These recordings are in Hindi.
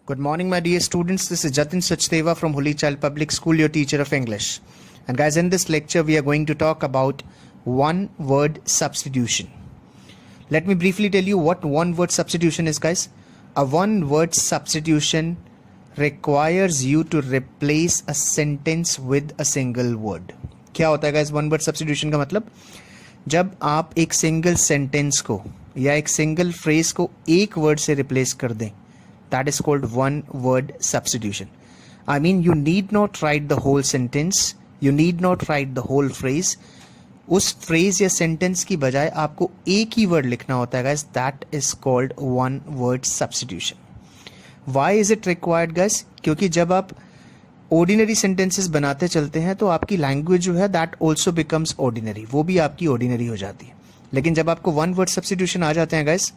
Good morning, my dear students. This is Jatin Sachdeva from Holy Child Public School, your teacher of English. And guys, in this lecture, we are going to talk about one-word substitution. Let me briefly tell you what one-word substitution is, guys. A one-word substitution requires you to replace a sentence with a single word. क्या होता है guys one word substitution का मतलब? जब आप एक सिंगल सेंटेंस को या एक सिंगल फ्रेज को एक वर्ड से रिप्लेस कर दें, that is called one word substitution. I mean, you need not write the whole sentence, you need not write the whole phrase. उस फ्रेज या सेंटेंस की बजाय आपको एक ही वर्ड लिखना होता है guys, that is called one word substitution. Why is it required guys? क्योंकि जब आप ऑर्डिनरी सेंटेंसेस बनाते चलते हैं तो आपकी लैंग्वेज जो है दैट ऑल्सो बिकम्स ऑर्डिनरी, वो भी आपकी ऑर्डिनरी हो जाती है. लेकिन जब आपको वन वर्ड सब्स्टिट्यूशन आ जाते हैं guys,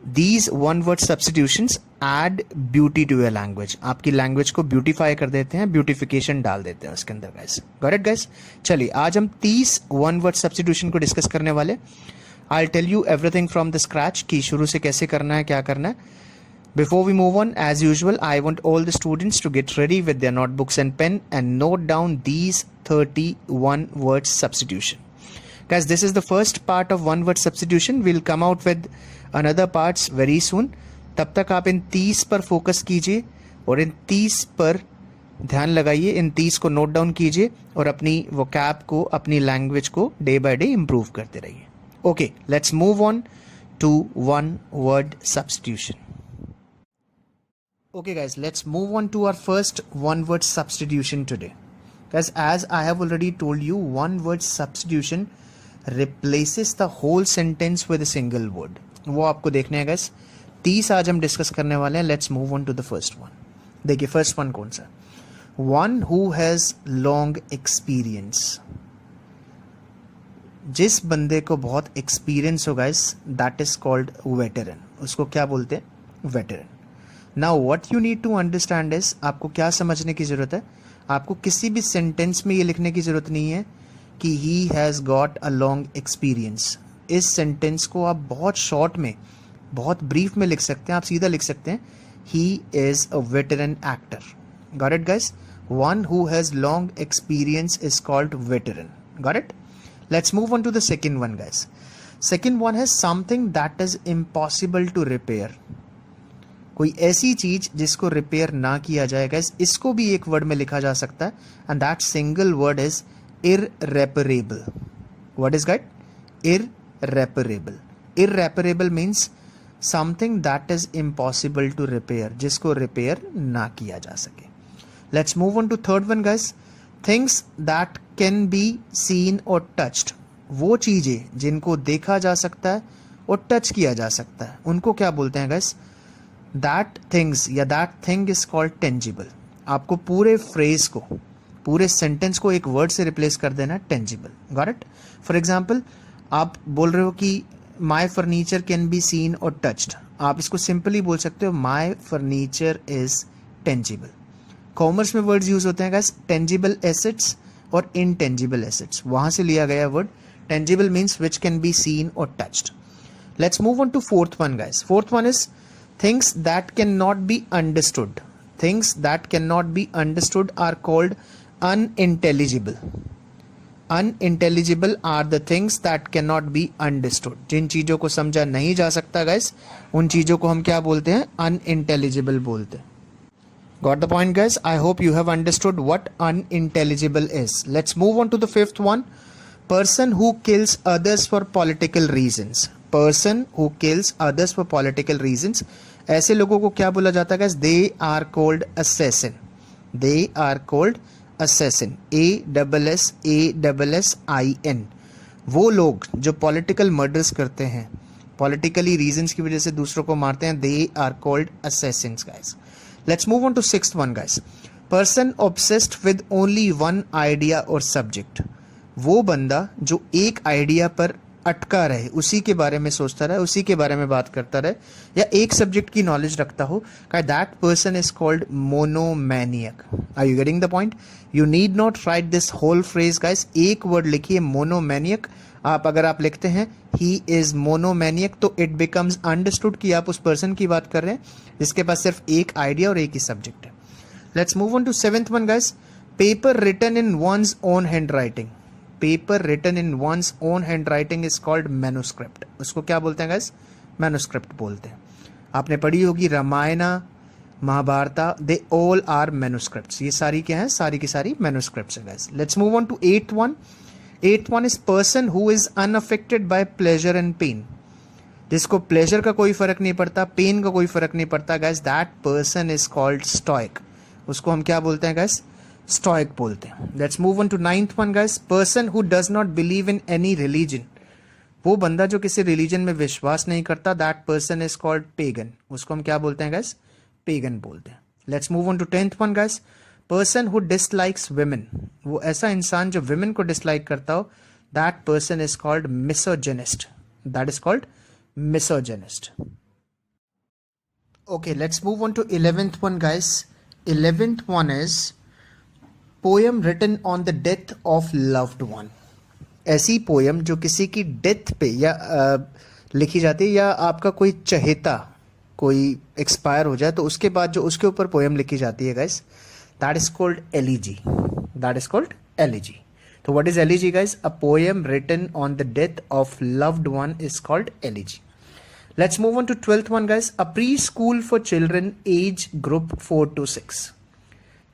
these one word substitutions add beauty to your language. आपकी लैंग्वेज को ब्यूटीफाई कर देते हैं, ब्यूटिफिकेशन डाल देते हैं उसके अंदर गाइस. Got it guys? चलिए आज हम 30 वन वर्ड सब्स्टिट्यूशन को डिस्कस करने वाले. I will tell you everything from the scratch कि शुरू से कैसे करना है, क्या करना है. Before we move on, as usual, I want all the students to get ready with their notebooks and pen and note down these 31 word substitution. Guys, this is the first part of one word substitution. We'll come out with another parts very soon. तब तक आप इन 30 पर फोकस कीजिए और इन 30 पर ध्यान लगाइए, इन 30 को नोट डाउन कीजिए और अपनी vocab को, अपनी लैंग्वेज को डे बाय डे इम्प्रूव करते रहिए. Okay, let's move on to one word substitution. Okay guys, let's move on to our first one word substitution today. Guys, as I have already told you, one word substitution replaces the whole sentence with a single word. वो आपको देखने हैं guys. 30 आज हम डिस्कस करने वाले हैं. Let's move on to the first one. देखिए first one कौन सा? One who has long experience. जिस बंदे को बहुत एक्सपीरियंस हो guys, that is called veteran. उसको क्या बोलते हैं? Veteran. Now what you need to understand is, आपको क्या समझने की जरूरत है? आपको किसी भी सेंटेंस में ये लिखने की जरूरत नहीं है कि he has got a long experience. इस सेंटेंस को आप बहुत शॉर्ट में, बहुत ब्रीफ में लिख सकते हैं. आप सीधा लिख सकते हैं he is a veteran actor. Got it guys? One who has long experience is called veteran. Got it? Let's move on to the second one guys. Second one है something that is impossible to repair. कोई ऐसी चीज जिसको रिपेयर ना किया जाएगा, इसको भी एक वर्ड में लिखा जा सकता है and that single word is irreparable. What is guide? Irreparable. Irreparable means something that is impossible to repair, जिसको रिपेयर ना किया जा सके. Let's move on to third one guys. Things that can be seen और टच्ड. वो चीजें जिनको देखा जा सकता है और टच किया जा सकता है, उनको क्या बोलते हैं गाइस? दैट थिंग्स या that thing is called tangible. आपको पूरे फ्रेज को, पूरे सेंटेंस को एक वर्ड से रिप्लेस कर देना है, tangible. Got it? For example, आप बोल रहे हो कि my furniture can be seen और टच्ड. आप इसको सिंपली बोल सकते हो my furniture is tangible. Commerce में वर्ड्स यूज होते हैं गाइस, टेंजिबल एसेट्स और इनटेंजिबल एसेट्स. वहां से लिया गया word. Tangible means which can be seen और touched. Let's move on to fourth one guys. Fourth one is things that cannot be understood. Things that cannot be understood are called unintelligible. Unintelligible are the things that cannot be understood. जिन चीजों को समझा नहीं जा सकता guys, उन चीजों को हम क्या बोलते हैं? unintelligible बोलते हैं. Got the point guys? I hope you have understood what unintelligible is. Let's move on to the fifth one. Person who kills others for political reasons. Person who kills others for political reasons. ऐसे लोगों को क्या बोला जाता है guys? They are called assassin. They are called assassin. ASSASSIN. वो लोग जो पॉलिटिकल मर्डर्स करते हैं, पॉलिटिकली रीजंस की वजह से दूसरों को मारते हैं, they are called assassins guys. Let's move on to sixth one guys. Person obsessed with only one idea or subject. वो बंदा जो एक आइडिया पर अटका रहे, उसी के बारे में सोचता रहे, उसी के बारे में बात करता रहे, या एक सब्जेक्ट की नॉलेज रखता हो, that person is called monomaniac. Are you getting the point? You need not write this whole phrase guys. एक वर्ड लिखिए मोनोमैनियक. आप अगर आप लिखते हैं ही इज मोनोमैनियक तो इट बिकम्स अंडरस्टूड कि आप उस पर्सन की बात कर रहे हैं जिसके पास सिर्फ एक आइडिया और एक ही सब्जेक्ट है. Let's move on to seventh one guys. Paper written in one's own hand writing. Paper written in one's own hand writing is called manuscript. उसको क्या बोलते हैं गाइस? मैन्युस्क्रिप्ट बोलते हैं. आपने पढ़ी होगी Ramayana, Mahabharata, they all are manuscripts. ये सारी क्या है? सारी की सारी मैन्युस्क्रिप्ट्स हैं guys. Let's move on to eighth one. Eighth one is person who is unaffected by pleasure and pain. जिसको प्लेजर का कोई फर्क नहीं पड़ता, पेन का कोई फर्क नहीं पड़ता guys, that person is called stoic. उसको हम क्या बोलते हैं गाइस? स्टोइक बोलते हैं. Let's move on to ninth one guys. Person who does not believe in any religion. वो बंदा जो किसी रिलीजन में विश्वास नहीं करता, that person is called pagan. उसको हम क्या बोलते हैं गाइस? पेगन बोलते हैं. Let's move on to tenth one guys. Person who dislikes women. वो ऐसा इंसान जो विमेन को डिसलाइक करता हो, that person is called misogynist. That is called misogynist. Okay, let's move on to 11th one guys. 11th one is poem written on the death of loved one. ऐसी पोयम जो किसी की डेथ पे या लिखी जाती है, या आपका कोई चहेता कोई एक्सपायर हो जाए तो उसके बाद जो उसके ऊपर पोयम लिखी जाती है guys, that is called elegy. That is called elegy. तो what is elegy guys? A poem written on the death of loved one is called elegy. Let's move on to 12th one guys. A preschool for children age group 4 to 6.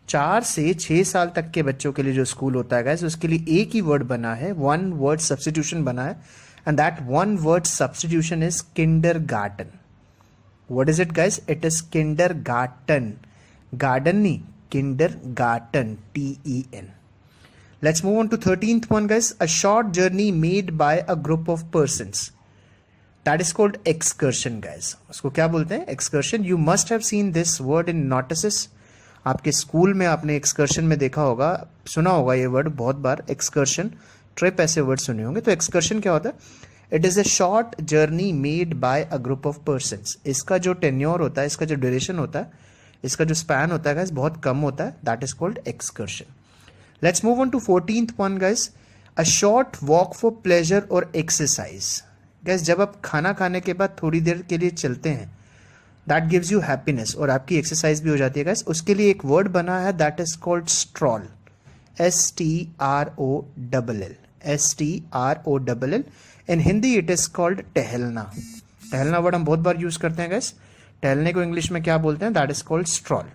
4 से 6 साल तक के बच्चों के लिए जो स्कूल होता है गाइस, उसके लिए एक ही वर्ड बना है, वन वर्ड सब्स्टिट्यूशन बना है, and that one word substitution is kindergarten. What is it guys? It is kindergarten. Garden नहीं, kindergarten, TEN. Let's move on to 13th one guys. A short journey made by a group of persons. That is called excursion guys. उसको क्या बोलते हैं? excursion. You must have seen this word in notices. आपके स्कूल में आपने एक्सकर्शन में देखा होगा, सुना होगा ये वर्ड बहुत बार. एक्सकर्शन, ट्रिप, ऐसे वर्ड सुने होंगे. तो एक्सकर्शन क्या होता है? It is a short journey made by a group of persons. इसका जो टेन्योर होता है, इसका जो ड्यूरेशन होता है, इसका जो स्पैन होता है गाइस, बहुत कम होता है. That is called excursion. Let's move on to 14th one guys. A short walk for pleasure और एक्सरसाइज. गैस जब आप खाना खाने के बाद थोड़ी देर के लिए चलते हैं, दैट गिव्स यू हैप्पीनेस और आपकी एक्सरसाइज भी हो जाती है गैस. उसके लिए एक वर्ड बना है, that is called stroll. STROLL. STROLL. In Hindi it is called टहलना. टहलना वर्ड हम बहुत बार यूज करते हैं गैस. टहलने को इंग्लिश में क्या बोलते हैं? That is called stroll.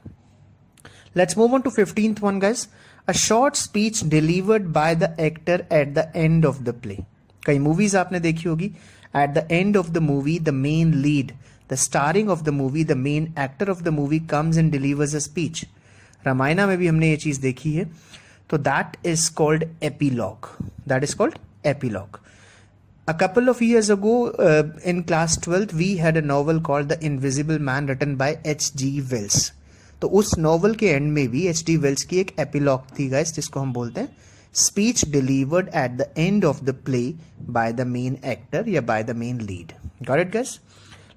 Let's move on to 15th one guys. A short speech delivered by the actor at the end of the play. कई मूवीज आपने देखी होगी. At the end of the movie the main lead, the starring of the movie, the main actor of the movie comes and delivers a speech. Ramayana में भी हमने ये चीज देखी है. तो that is called epilogue. That is called epilogue. A couple of years ago in class 12th we had a novel called The Invisible Man written by H.G. Wells. तो उस नॉवल के एंड में भी H.G. Wells की एक एपीलॉग थी गाइस, जिसको हम बोलते हैं speech delivered at the end of the play by the main actor या by the main lead. Got it guys?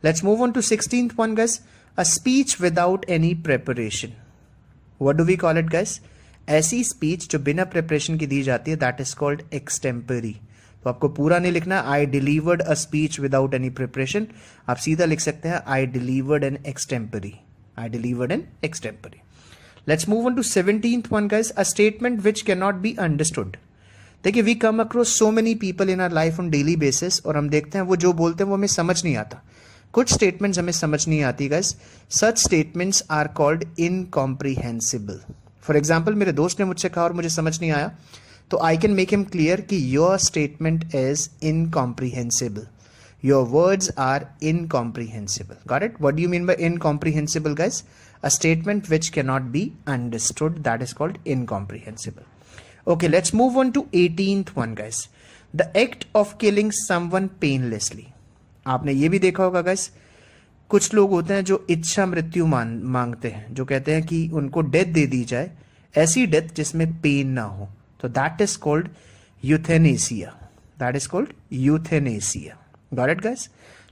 Let's move on to 16th one guys. A speech without any preparation. What do we call it guys? ऐसी speech जो बिना preparation की दी जाती है, that is called extempore. तो आपको पूरा नहीं लिखना I delivered a speech without any preparation. आप सीधा लिख सकते हैं I delivered an extempore. I delivered an extempore. Let's move on to 17th one guys. A statement which cannot be understood. देखिए we come across so many people in our life on daily basis और हम देखते हैं वो जो बोलते हैं वो हमें समझ नहीं आता. कुछ statements हमें समझ नहीं आती guys. Such statements are called incomprehensible. For example मेरे दोस्त ने मुझसे कहा और मुझे समझ नहीं आया, तो I can make him clear कि your statement is incomprehensible. Your words are incomprehensible. Got it? What do you mean by incomprehensible guys? A statement which cannot be understood, that is called incomprehensible. Okay, let's move on to 18th one guys. The act of killing someone painlessly. आपने ये भी देखा होगा guys, कुछ लोग होते हैं जो इच्छा मृत्यु मांगते हैं, जो कहते हैं कि उनको डेथ दे दी जाए, ऐसी डेथ जिसमें पेन ना हो. तो that is called euthanasia. That is called euthanasia. Got it guys?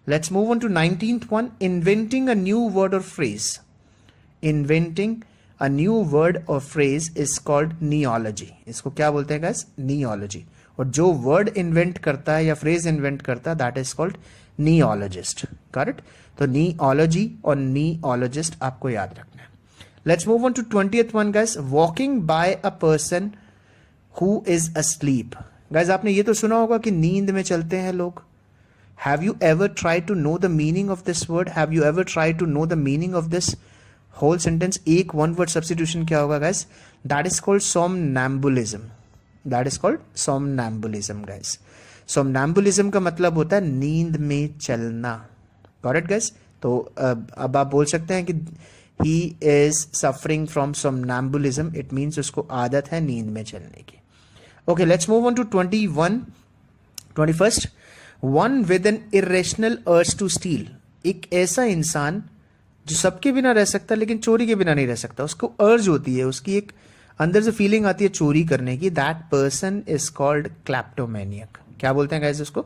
Let's move on to 19th one. Inventing a new word or phrase. Inventing a new word or phrase is called neology. इसको क्या बोलते हैं guys? Neology. और जो वर्ड इन्वेंट करता है या फ्रेज इन्वेंट करता है that is called neologist. Correct. तो नीओलॉजी और नीओलॉजिस्ट आपको याद रखना है. Let's move on to 20th one guys. Walking by a person who is asleep. Guys आपने ये तो सुना होगा कि नींद में चलते हैं लोग. Have you ever try to know the meaning of this word? Have you ever try to know the meaning of this whole sentence? एक वन वर्ड सब्स्टिट्यूशन क्या होगा guys? That is called somnambulism. That is called somnambulism guys. somnambulism का मतलब होता है नींद में चलना. Correct guys. तो अब आप बोल सकते हैं कि he is suffering from somnambulism. It means उसको आदत है नींद में चलने की. Okay, let's move on to 21st. One with an irrational urge to steal. एक ऐसा इंसान जो सबके बिना रह सकता लेकिन चोरी के बिना नहीं रह सकता. उसको अर्ज होती है, उसकी एक अंदर से फीलिंग आती है चोरी करने की. That person is called kleptomaniac. क्या बोलते हैं गाइस उसको?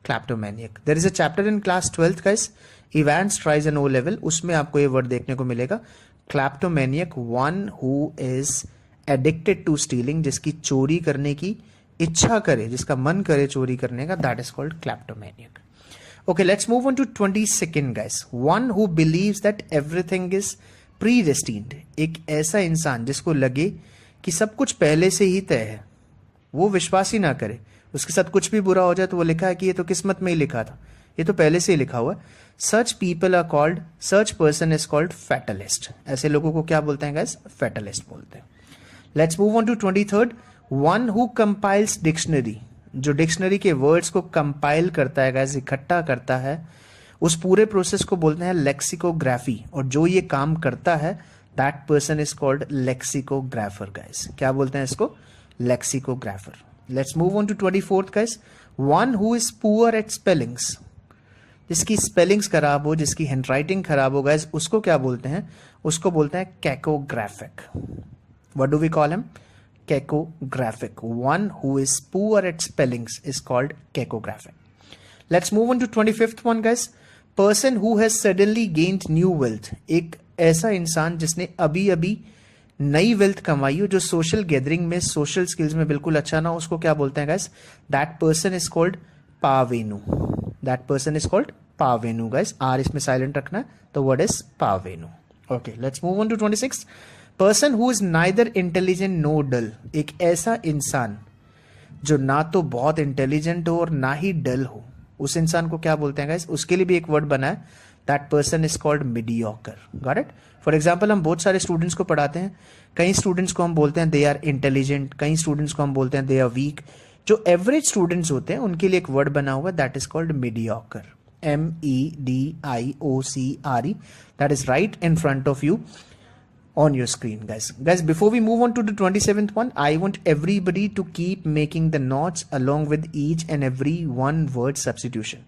Kleptomaniac. There is a chapter in class 12th guys, Evans tries an O level. उसमें आपको ये वर्ड देखने को मिलेगा. Kleptomaniac, one who is addicted to stealing, जिसकी चोरी करने की इच्छा करे, जिसका मन करे चोरी करने का, that is called kleptomaniac. Okay, let's move on to 22nd guys. One who believes that everything is predestined. एक ऐसा इंसान जिसको लगे कि सब कुछ पहले से ही तय है, वो विश्वास ही ना करे, उसके साथ कुछ भी बुरा हो जाए तो वो लिखा है कि ये तो किस्मत में ही लिखा था, ये तो पहले से ही लिखा हुआ है. Such people are called, such person is called fatalist. ऐसे लोगों को क्या बोलते हैं guys? Fatalist बोलते हैं. Let's move on to 23rd. One who compiles dictionary. जो डिक्शनरी के वर्ड्स को कंपाइल करता है गाइस, इकट्ठा करता है, उस पूरे प्रोसेस को बोलते हैं लेक्सिकोग्राफी. और जो ये काम करता है that person is called lexicographer guys. क्या बोलते हैं इसको? Lexicographer. Let's move on to 24th guys. One who is poor at spellings. जिसकी स्पेलिंग्स खराब हो, जिसकी हैंडराइटिंग खराब हो गाइस, उसको क्या बोलते हैं? उसको बोलते हैं cacographic. What do we call him? Cacographic. One who is poor at spellings is called cacographic. Let's move on to 25th one guys. Person who has suddenly gained new wealth. एक ऐसा इंसान जिसने अभी अभी नई वेल्थ कमाई हो, जो सोशल गैदरिंग में, सोशल स्किल्स में बिल्कुल अच्छा ना हो, उसको क्या बोलते हैं guys? That person is called parvenu. That person is called parvenu guys. R इसमें साइलेंट रखना है, तो word is parvenu. Okay, let's move on to 26th. Person who is neither intelligent no dull. एक ऐसा इंसान जो ना तो बहुत इंटेलिजेंट हो और ना ही डल हो, उस इंसान को क्या बोलते हैं गाइस? उसके लिए भी एक वर्ड बना है. That person is called mediocre. Got it? For example, हम बहुत सारे स्टूडेंट्स को पढ़ाते हैं. कई स्टूडेंट्स को हम बोलते हैं दे आर इंटेलिजेंट, कई स्टूडेंट्स को हम बोलते हैं दे आर वीक. जो एवरेज स्टूडेंट्स होते हैं उनके लिए एक वर्ड बना हुआ है, that is called mediocre. MEDIOCRE. That is right in front of you on your screen guys. Before we move on to the 27th one, I want everybody to keep making the notes along with each and every one word substitution.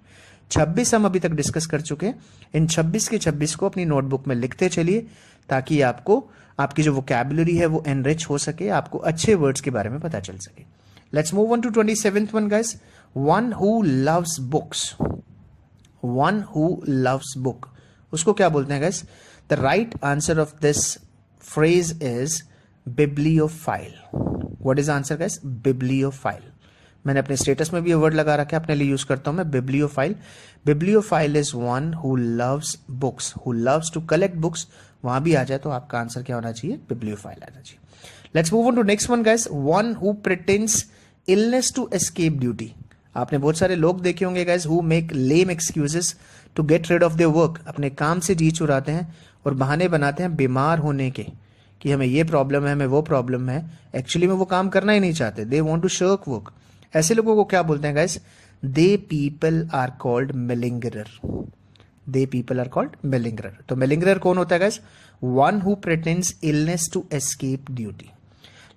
26 हम अभी तक डिस्कस कर चुके हैं. इन 26 के 26 को अपनी नोटबुक में लिखते चलिए ताकि आपको आपकी जो वोकैबुलरी है वो एनरिच हो सके, आपको अच्छे वर्ड्स के बारे में पता चल सके. Let's move on to 27th one guys. One who loves books. One who loves book. उसको क्या बोलते हैं guys? The right answer of this phrase is bibliophile. What is the answer guys? Bibliophile. मैंने अपने स्टेटस में भी ये वर्ड लगा रखा है, अपने लिए यूज करता हूं मैं, bibliophile. Bibliophile is one who loves books, who loves to collect books. वहां भी आ जाए तो आपका आंसर क्या होना चाहिए? Bibliophile आना चाहिए. Let's move on to next one guys. One who pretends illness to escape duty. आपने बहुत सारे लोग देखे होंगे guys who make lame excuses to get rid of their work. अपने काम से जी चुराते हैं और बहाने बनाते हैं बीमार होने के, कि हमें ये प्रॉब्लम है, हमें वो प्रॉब्लम है. एक्चुअली में वो काम करना ही नहीं चाहते. They want to shirk work. ऐसे लोगों को क्या बोलते हैं guys? They people are called malingerer. They people are called malingerer. तो मेलिंगरर कौन होता है guys? One who pretends illness to escape duty.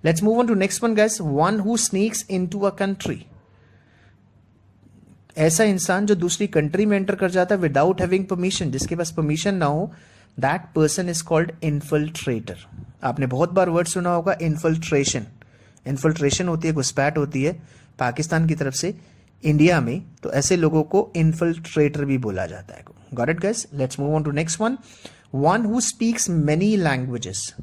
Let's move on to next one guys. One who sneaks into a country. ऐसा इंसान जो दूसरी कंट्री में एंटर कर जाता है विदाउट हैविंग परमिशन, जिसके पास परमिशन ना हो, that person is called infiltrator. आपने बहुत बार वर्ड सुना होगा इन्फिल्ट्रेशन. इन्फिल्ट्रेशन होती है, घुसपैठ होती है पाकिस्तान की तरफ से इंडिया में, तो ऐसे लोगों को इन्फिल्ट्रेटर भी बोला जाता है. Got it guys? Let's move on to next one. One who speaks many languages.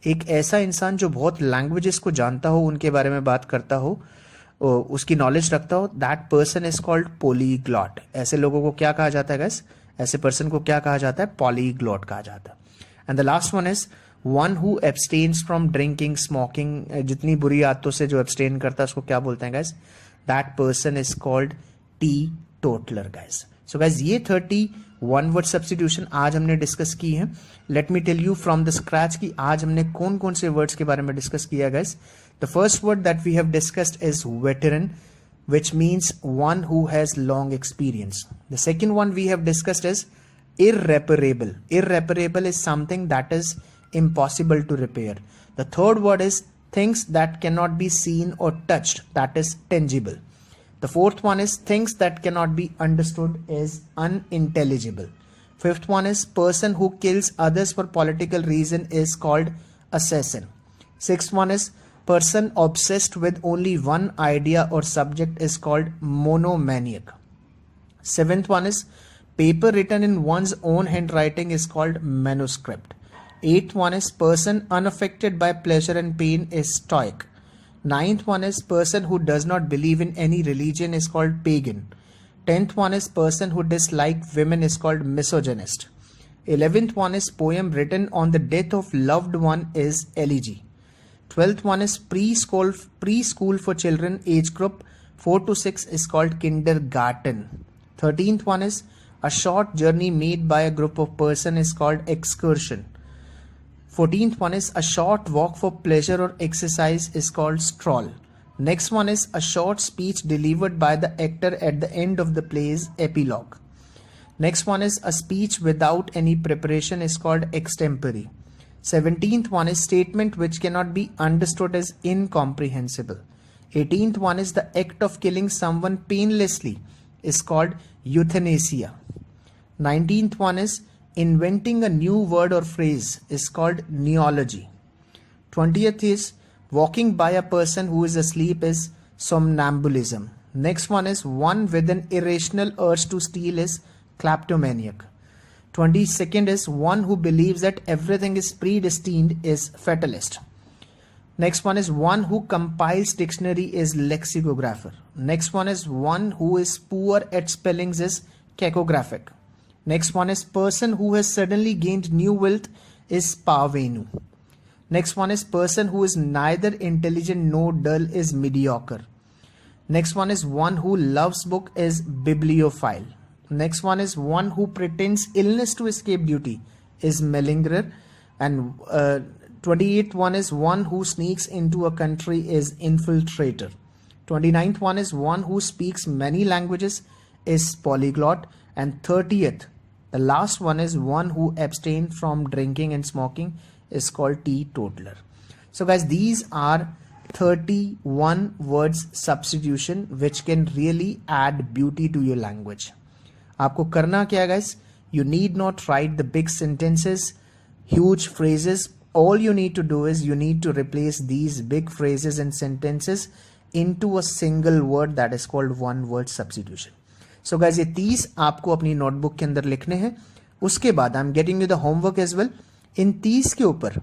एक ऐसा इंसान जो बहुत लैंग्वेजेस को जानता हो, उनके बारे में बात करता हो, उसकी नॉलेज रखता हो, that person is called polyglot. ऐसे लोगों को क्या कहा जाता है गाइस? ऐसे पर्सन को क्या कहा जाता है? पॉलीग्लॉट कहा जाता है. And the last one is one who abstains from drinking, smoking. जितनी बुरी आदतों से जो एब्सटेन करता है उसको क्या बोलते हैं guys? That person is called teetotaller guys. So guys ये 31 वर्ड सब्स्टिट्यूशन आज हमने डिस्कस की है. Let me tell you from the scratch कि आज हमने कौन कौन से वर्ड्स के बारे में डिस्कस किया guys. The first word that we have discussed is veteran, which means one who has long experience. The second one we have discussed is irreparable. Irreparable is something that is impossible to repair. The third word is things that cannot be seen or touched, that is tangible. The fourth one is things that cannot be understood, is unintelligible. Fifth one is person who kills others for political reason is called assassin. Sixth one is person obsessed with only one idea or subject is called monomaniac. Seventh one is paper written in one's own handwriting is called manuscript. Eighth one is person unaffected by pleasure and pain is stoic. Ninth one is person who does not believe in any religion is called pagan. 10th one is person who dislike women is called misogynist. 11th one is poem written on the death of loved one is elegy. 12th one is preschool for children age group 4 to 6 is called kindergarten. 13th one is a short journey made by a group of person is called excursion. 14th one is a short walk for pleasure or exercise is called stroll. Next one is a short speech delivered by the actor at the end of the play is epilogue. Next one is a speech without any preparation is called extempore. 17th one is statement which cannot be understood as incomprehensible. 18th one is the act of killing someone painlessly is called euthanasia. 19th one is inventing a new word or phrase is called neology. 20th is walking by a person who is asleep is somnambulism. Next one is one with an irrational urge to steal is kleptomaniac. 22nd is one who believes that everything is predestined is fatalist. Next one is one who compiles dictionary is lexicographer. Next one is one who is poor at spellings is cacographic. Next one is person who has suddenly gained new wealth is parvenu. Next one is person who is neither intelligent nor dull is mediocre. Next one is one who loves book is bibliophile. Next one is one who pretends illness to escape duty is malingerer. And 28th one is one who sneaks into a country is infiltrator. 29th one is one who speaks many languages is polyglot. And 30th, the last one is one who abstains from drinking and smoking is called teetotaler. So guys, these are 31 words substitution which can really add beauty to your language. आपको करना क्या है guys? You need not write the big sentences, huge phrases. All you need to do is you need to replace these big phrases and sentences into a single word that is called one word substitution. So guys, ये 30 आपको अपनी नोटबुक के अंदर लिखने हैं. उसके बाद I am getting you the homework as well. इन 30 के ऊपर,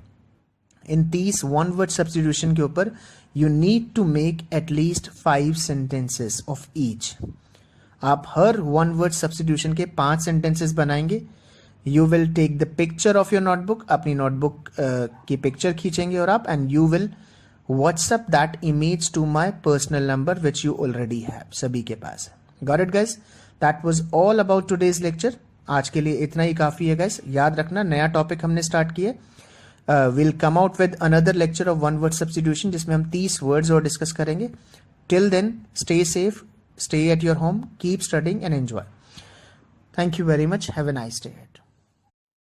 इन 30 वन वर्ड सब्स्टिट्यूशन के ऊपर you need to make at least 5 sentences of each. आप हर वन वर्ड सब्स्टिट्यूशन के 5 सेंटेंसेस बनाएंगे. You will take the picture of your notebook, अपनी नोटबुक की पिक्चर खींचेंगे और आप, and you will WhatsApp that image to my personal number which you already have, सभी के पास है. Got it guys? That was all about today's lecture. आज के लिए इतना ही काफी है गाइस. याद रखना नया टॉपिक हमने स्टार्ट किया. Will come out with another lecture of one word substitution जिसमें हम 30 वर्ड्स और डिस्कस करेंगे. Till then stay safe, stay at your home, keep studying and enjoy. Thank you very much. Have a nice day ahead.